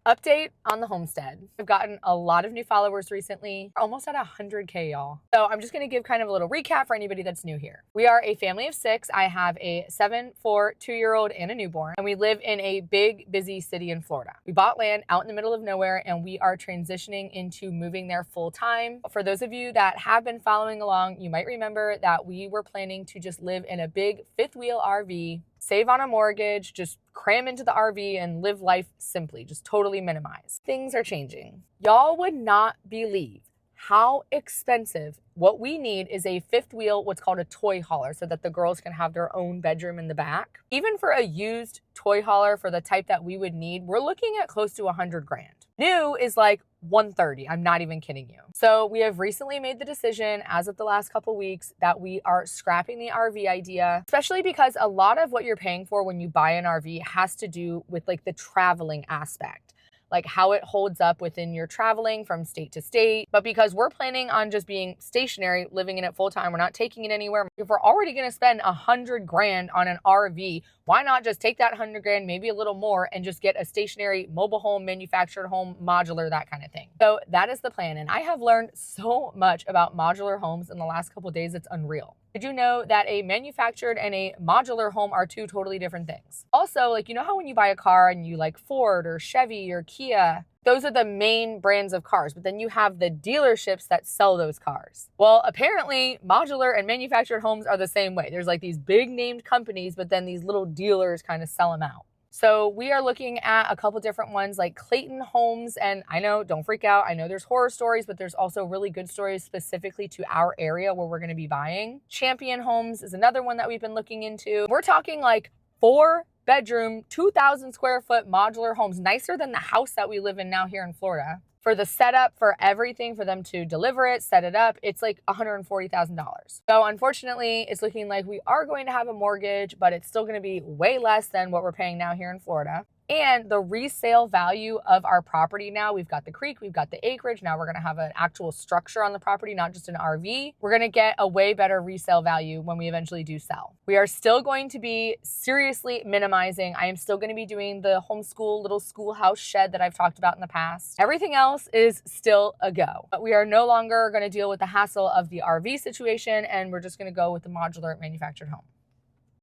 Update on the homestead. I've gotten a lot of new followers recently. We're almost at 100K, y'all. So I'm just gonna give kind of a little recap for anybody that's new here. We are a family of 6. I have a 7, 4, 2-year-old, and a newborn, and we live in a big, busy city in Florida. We bought land out in the middle of nowhere, and we are transitioning into moving there full time. For those of you that have been following along, you might remember that we were planning to just live in a big 5th wheel RV, save on a mortgage, just cram into the RV and live life simply, just totally minimize. Things are changing. Y'all would not believe how expensive. What we need is a 5th wheel, what's called a toy hauler, so that the girls can have their own bedroom in the back. Even for a used toy hauler for the type that we would need, we're looking at close to 100 grand. New is like 130. I'm not even kidding you. So we have recently made the decision as of the last couple weeks that we are scrapping the RV idea, especially because a lot of what you're paying for when you buy an RV has to do with like the traveling aspect, like how it holds up within your traveling from state to state. But because we're planning on just being stationary, living in it full time, we're not taking it anywhere. If we're already going to spend 100 grand on an RV, why not just take that 100 grand, maybe a little more, and just get a stationary mobile home, manufactured home, modular, that kind of thing. So that is the plan. And I have learned so much about modular homes in the last couple of days. It's unreal. Did you know that a manufactured and a modular home are 2 totally different things? Also, like, you know how when you buy a car and you like Ford or Chevy or Kia, those are the main brands of cars, but then you have the dealerships that sell those cars. Well, apparently modular and manufactured homes are the same way. There's like these big named companies, but then these little dealers kind of sell them out. So we are looking at a couple different ones like Clayton Homes. And I know, don't freak out. I know there's horror stories, but there's also really good stories specifically to our area where we're going to be buying. Champion Homes is another one that we've been looking into. We're talking like 4-bedroom, 2,000 square foot modular homes, nicer than the house that we live in now here in Florida. For the setup, for everything, for them to deliver it, set it up, it's like $140,000. So unfortunately, it's looking like we are going to have a mortgage, but it's still going to be way less than what we're paying now here in Florida. And the resale value of our property now, we've got the creek, we've got the acreage. Now we're going to have an actual structure on the property, not just an RV. We're going to get a way better resale value when we eventually do sell. We are still going to be seriously minimizing. I am still going to be doing the homeschool little schoolhouse shed that I've talked about in the past. Everything else is still a go. But we are no longer going to deal with the hassle of the RV situation, and we're just going to go with the modular manufactured home.